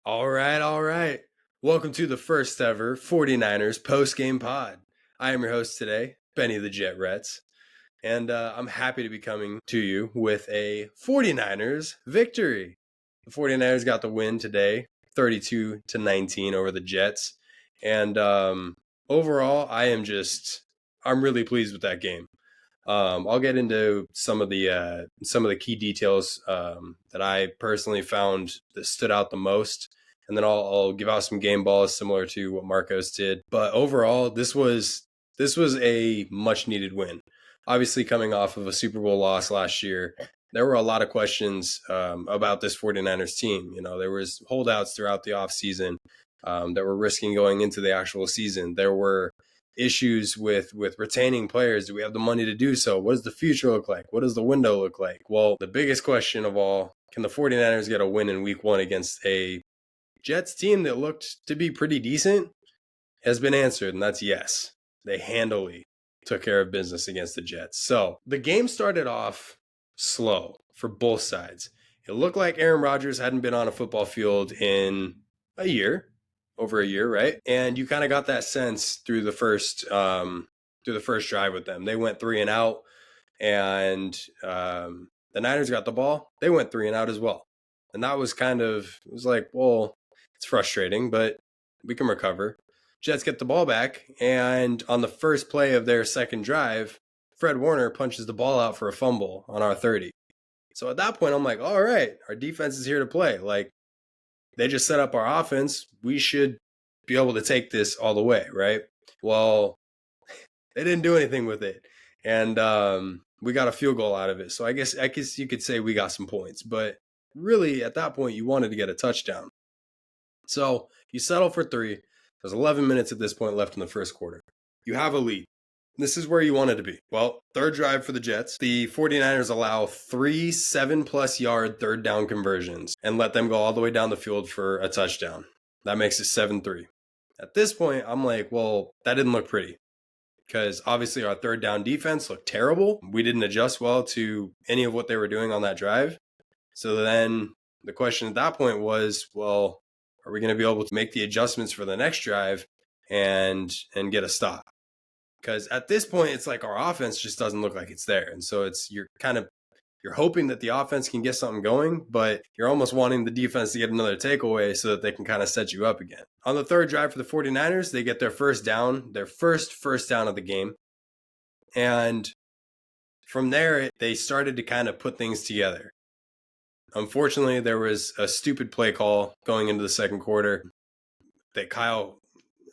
All right, all right. Welcome to the first ever 49ers Post Game Pod. I am your host today, Benny the Jet Rets, and I'm happy to be coming to you with a 49ers victory. The 49ers got the win today, 32-19 over the Jets, and overall, I'm really pleased with that game. I'll get into some of the key details that I personally found that stood out the most, and then I'll give out some game balls similar to what Marcos did. But overall, this was a much needed win. Obviously, coming off of a Super Bowl loss last year, there were a lot of questions about this 49ers team. You know, there was holdouts throughout the offseason that were risking going into the actual season. There were issues with retaining players. Do we have the money to do so? What does the future look like? What does the window look like? Well, the biggest question of all, can the 49ers get a win in week one against a Jets team that looked to be pretty decent? Has been answered, and that's yes. They handily took care of business against the Jets. So the game started off slow for both sides. It looked like Aaron Rodgers hadn't been on a football field in over a year, right? And you kind of got that sense through the first drive with them. They went 3 and out, and the Niners got the ball. They went 3 and out as well. And that was it was like, well, it's frustrating, but we can recover. Jets get the ball back, and on the first play of their second drive, Fred Warner punches the ball out for a fumble on our 30. So at that point, I'm like, all right, our defense is here to play. Like, they just set up our offense. We should be able to take this all the way, right? Well, they didn't do anything with it. And we got a field goal out of it. So I guess you could say we got some points. But really, at that point, you wanted to get a touchdown. So you settle for 3. There's 11 minutes at this point left in the first quarter. You have a lead. This is where you wanted to be. Well, third drive for the Jets. The 49ers allow 3 7+ yard third down conversions and let them go all the way down the field for a touchdown. That makes it 7-3. At this point, I'm like, well, that didn't look pretty, because obviously our third down defense looked terrible. We didn't adjust well to any of what they were doing on that drive. So then the question at that point was, well, are we going to be able to make the adjustments for the next drive and get a stop? Because at this point, it's like our offense just doesn't look like it's there. And so you're hoping that the offense can get something going, but you're almost wanting the defense to get another takeaway so that they can kind of set you up again. On the third drive for the 49ers, they get their first down of the game. And from there, they started to kind of put things together. Unfortunately, there was a stupid play call going into the second quarter that Kyle,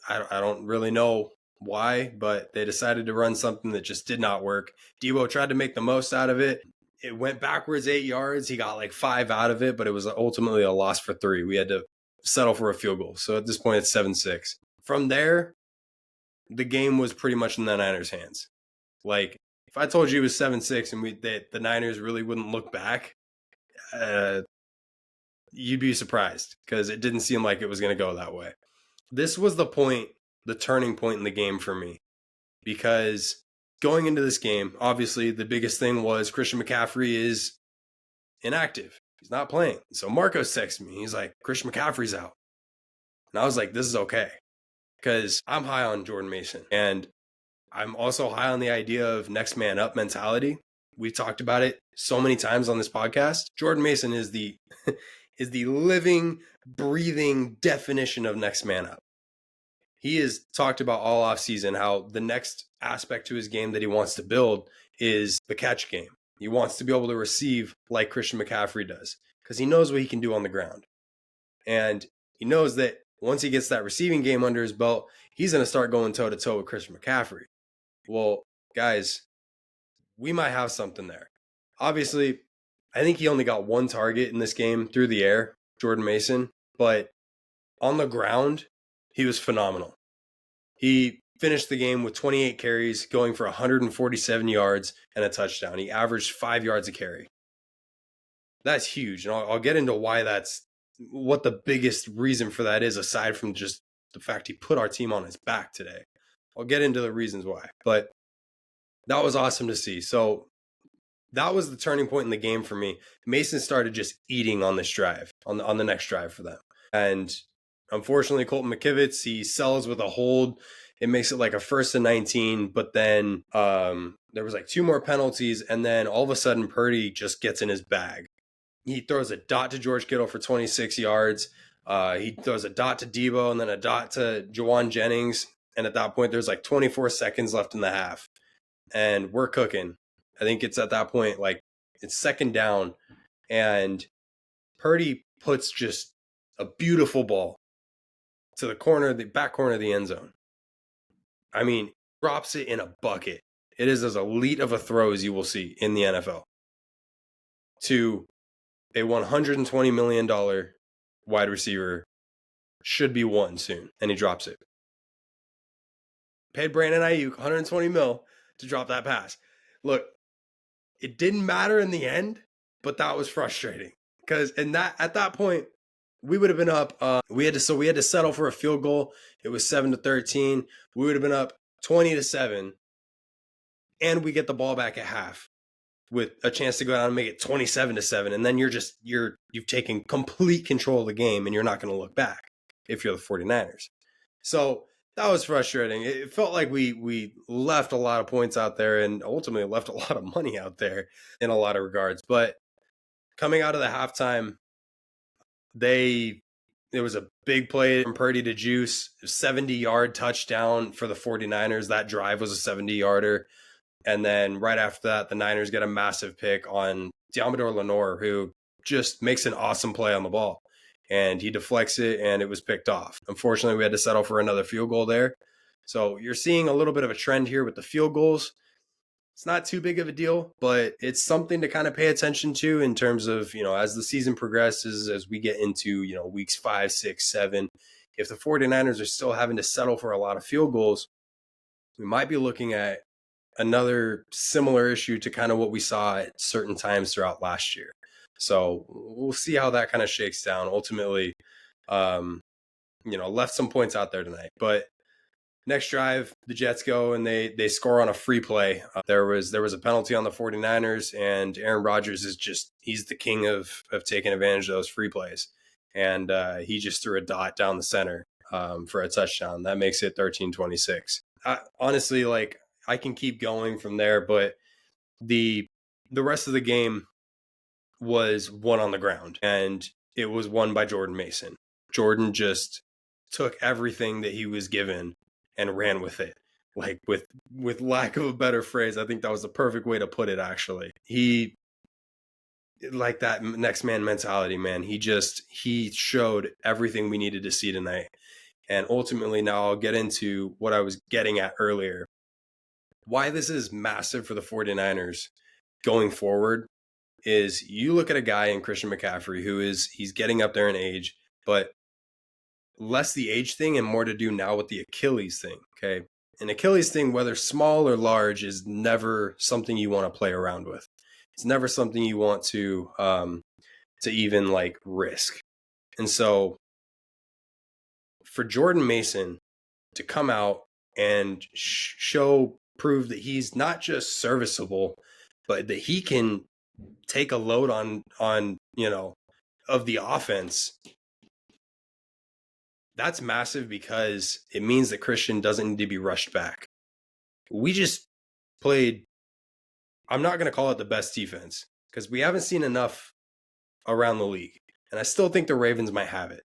I don't really know why, but they decided to run something that just did not work. Debo tried to make the most out of it. It went backwards 8 yards. He got like 5 out of it, but it was ultimately a loss for 3. We had to settle for a field goal. So at this point, it's 7-6. From there, the game was pretty much in the Niners' hands. Like, if I told you it was 7-6 and the Niners really wouldn't look back, you'd be surprised, because it didn't seem like it was going to go that way. This was the turning point in the game for me, because going into this game, obviously the biggest thing was Christian McCaffrey is inactive. He's not playing. So Marcos texted me. He's like, Christian McCaffrey's out. And I was like, this is okay, because I'm high on Jordan Mason. And I'm also high on the idea of next man up mentality. We've talked about it so many times on this podcast. Jordan Mason is the living, breathing definition of next man up. He has talked about all offseason how the next aspect to his game that he wants to build is the catch game. He wants to be able to receive like Christian McCaffrey does, because he knows what he can do on the ground. And he knows that once he gets that receiving game under his belt, he's going to start going toe-to-toe with Christian McCaffrey. Well, guys, we might have something there. Obviously, I think he only got 1 target in this game through the air, Jordan Mason, but on the ground, he was phenomenal. He finished the game with 28 carries, going for 147 yards and a touchdown. He averaged 5 yards a carry. That's huge. And I'll get into what the biggest reason for that is, aside from just the fact he put our team on his back today. I'll get into the reasons why. But that was awesome to see. So that was the turning point in the game for me. Mason started just eating on this drive, on the next drive for them. And unfortunately, Colton McKivitz, he sells with a hold. It makes it like a 1st and 19, but then there was like 2 more penalties, and then all of a sudden Purdy just gets in his bag. He throws a dot to George Kittle for 26 yards. He throws a dot to Debo and then a dot to Jawan Jennings. And at that point, there's like 24 seconds left in the half. And we're cooking. I think it's at that point, like, it's 2nd down. And Purdy puts just a beautiful ball to the back corner of the end zone. I mean, drops it in a bucket. It is as elite of a throw as you will see in the NFL. To a $120 million wide receiver, should be one soon, and he drops it. Paid Brandon Ayuk $120 million to drop that pass. Look, it didn't matter in the end, but that was frustrating because at that point we would have been up. We had to settle for a field goal. It was 7-13. We would have been up 20-7, and we get the ball back at half with a chance to go down and make it 27-7. And then you've taken complete control of the game, and you're not going to look back if you're the 49ers. So that was frustrating. It felt like we left a lot of points out there and ultimately left a lot of money out there in a lot of regards. But coming out of the halftime, there was a big play from Purdy to Juice, 70-yard touchdown for the 49ers. That drive was a 70-yarder. And then right after that, the Niners get a massive pick on Diamador Lenore, who just makes an awesome play on the ball. And he deflects it, and it was picked off. Unfortunately, we had to settle for another field goal there. So you're seeing a little bit of a trend here with the field goals. It's not too big of a deal, but it's something to kind of pay attention to in terms of, as the season progresses, as we get into, weeks 5, 6, 7. If the 49ers are still having to settle for a lot of field goals, we might be looking at another similar issue to kind of what we saw at certain times throughout last year. So we'll see how that kind of shakes down. Ultimately, left some points out there tonight. But next drive, the Jets go and they score on a free play. There was a penalty on the 49ers, and Aaron Rodgers he's the king of taking advantage of those free plays. And he just threw a dot down the center for a touchdown. That makes it 13-26. Honestly, like, I can keep going from there, but the rest of the game was won on the ground, and it was won by Jordan Mason. Jordan just took everything that he was given and ran with it. Like, with lack of a better phrase, I think that was the perfect way to put it, actually. He, like that next man mentality, man. He showed everything we needed to see tonight. And ultimately, now I'll get into what I was getting at earlier. Why this is massive for the 49ers going forward is you look at a guy in Christian McCaffrey he's getting up there in age, but less the age thing and more to do now with the Achilles thing, okay? An Achilles thing, whether small or large, is never something you want to play around with. It's never something you want to even like risk. And so for Jordan Mason to come out and prove that he's not just serviceable, but that he can take a load on of the offense. That's massive because it means that Christian doesn't need to be rushed back. We just played, I'm not going to call it the best defense because we haven't seen enough around the league. And I still think the Ravens might have it.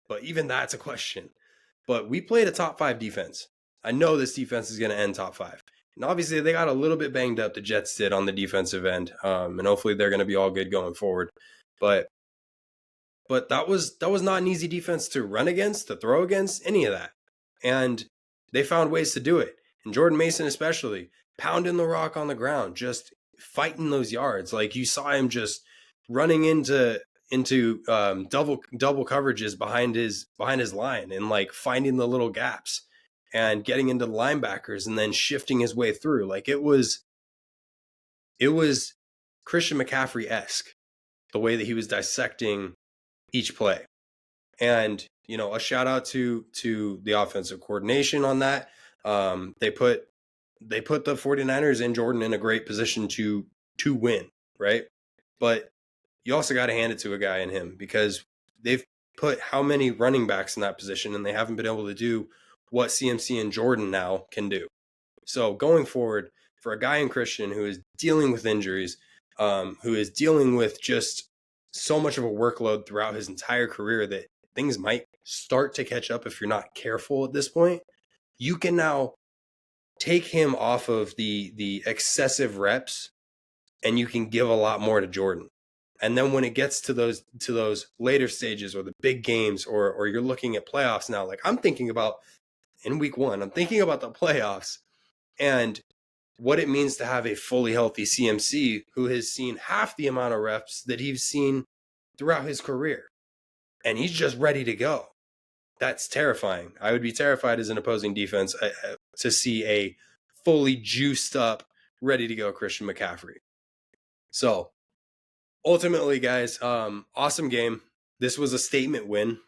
But even that's a question. But we played a top 5 defense. I know this defense is going to end top 5. And obviously they got a little bit banged up, the Jets did, on the defensive end. And hopefully they're going to be all good going forward. But that was not an easy defense to run against, to throw against, any of that. And they found ways to do it. And Jordan Mason especially, pounding the rock on the ground, just fighting those yards. Like, you saw him just running into double coverages behind his line and like finding the little gaps and getting into the linebackers and then shifting his way through. Like, it was Christian McCaffrey-esque, the way that he was dissecting each play. And, a shout out to the offensive coordination on that. They put the 49ers and Jordan in a great position to win, right? But you also got to hand it to a guy in him because they've put how many running backs in that position, and they haven't been able to do what CMC and Jordan now can do. So going forward, for a guy in Christian who is dealing with injuries, who is dealing with just so much of a workload throughout his entire career that things might start to catch up if you're not careful at this point, you can now take him off of the excessive reps, and you can give a lot more to Jordan. And then when it gets to those later stages or the big games, or you're looking at playoffs now, like I'm thinking about in week 1, I'm thinking about the playoffs and what it means to have a fully healthy CMC who has seen half the amount of reps that he's seen throughout his career. And he's just ready to go. That's terrifying. I would be terrified as an opposing defense to see a fully juiced up, ready to go Christian McCaffrey. So ultimately, guys, awesome game. This was a statement win.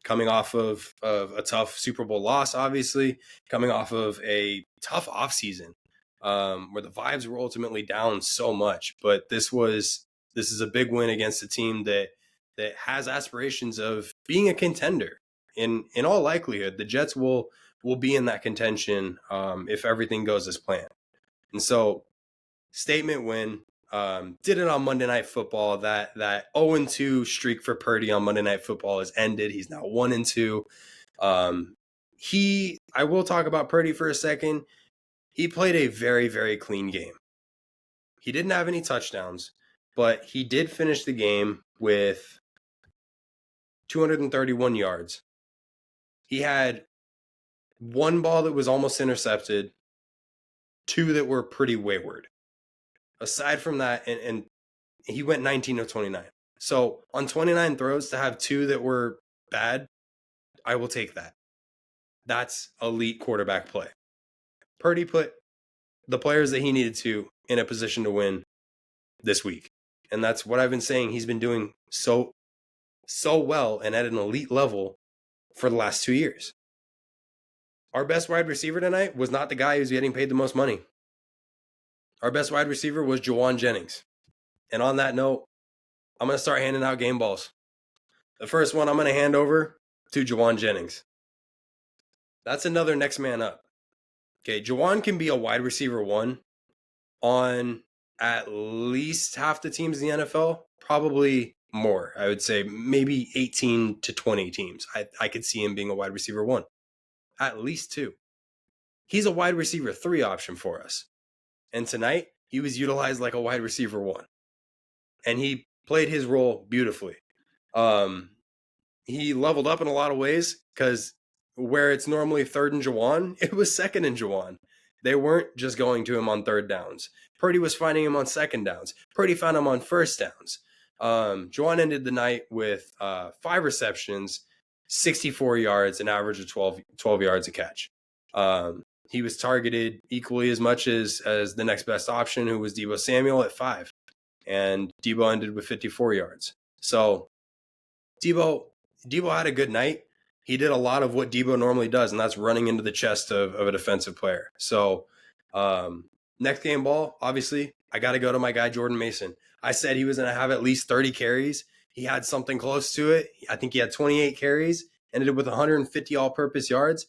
Coming off of a tough Super Bowl loss, obviously, coming off of a tough offseason where the vibes were ultimately down so much. But this is a big win against a team that has aspirations of being a contender. In all likelihood, the Jets will be in that contention if everything goes as planned. And so, statement win. Did it on Monday Night Football. That 0-2 streak for Purdy on Monday Night Football has ended. He's now 1-2. I will talk about Purdy for a second. He played a very, very clean game. He didn't have any touchdowns, but he did finish the game with 231 yards. He had one ball that was almost intercepted, 2 that were pretty wayward. Aside from that, and he went 19 of 29. So on 29 throws to have 2 that were bad, I will take that. That's elite quarterback play. Purdy put the players that he needed to in a position to win this week. And that's what I've been saying. He's been doing so well and at an elite level for the last 2 years. Our best wide receiver tonight was not the guy who's getting paid the most money. Our best wide receiver was Juwan Jennings. And on that note, I'm going to start handing out game balls. The first one I'm going to hand over to Juwan Jennings. That's another next man up. Okay, Juwan can be a wide receiver 1 on at least half the teams in the NFL, probably more. I would say maybe 18 to 20 teams. I could see him being a wide receiver 1. At least 2. He's a wide receiver 3 option for us. And tonight, he was utilized like a wide receiver 1. And he played his role beautifully. He leveled up in a lot of ways because where it's normally 3rd and Juwan, it was 2nd and Juwan. They weren't just going to him on 3rd downs. Purdy was finding him on 2nd downs. Purdy found him on 1st downs. Juwan ended the night with 5 receptions, 64 yards, an average of 12 yards a catch. He was targeted equally as much as the next best option, who was Deebo Samuel at 5. And Deebo ended with 54 yards. So Deebo had a good night. He did a lot of what Deebo normally does, and that's running into the chest of a defensive player. So next game ball, obviously, I got to go to my guy Jordan Mason. I said he was going to have at least 30 carries. He had something close to it. I think he had 28 carries, ended with 150 all-purpose yards.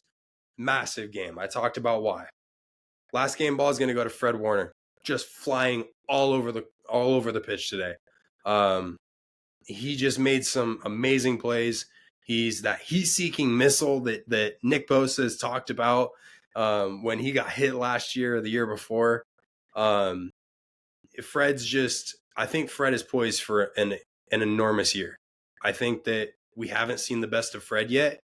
Massive game. I talked about why. Last game ball is going to go to Fred Warner, just flying all over the pitch today. He just made some amazing plays. He's that heat-seeking missile that Nick Bosa has talked about when he got hit last year or the year before. I think Fred is poised for an enormous year. I think that we haven't seen the best of Fred yet,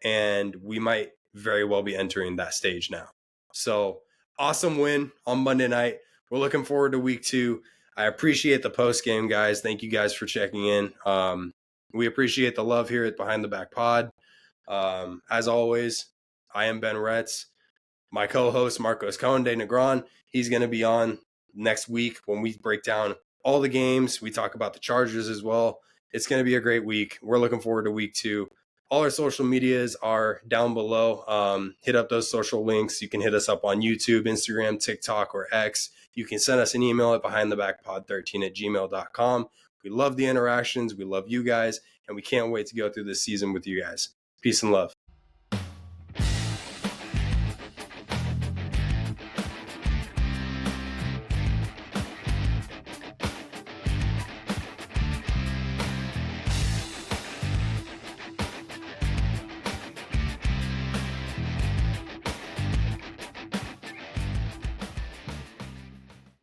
and we might very well be entering that stage now. So awesome win on Monday night. We're looking forward to week 2. I appreciate the post game, guys. Thank you guys for checking in. We appreciate the love here at Behind the Back Pod. As always, I am Ben Retz. My co-host, Marcos Conde Negron, he's going to be on next week when we break down all the games. We talk about the Chargers as well. It's going to be a great week. We're looking forward to week 2. All our social medias are down below. Hit up those social links. You can hit us up on YouTube, Instagram, TikTok, or X. You can send us an email at behindthebackpod13@gmail.com. We love the interactions. We love you guys. and we can't wait to go through this season with you guys. Peace and love.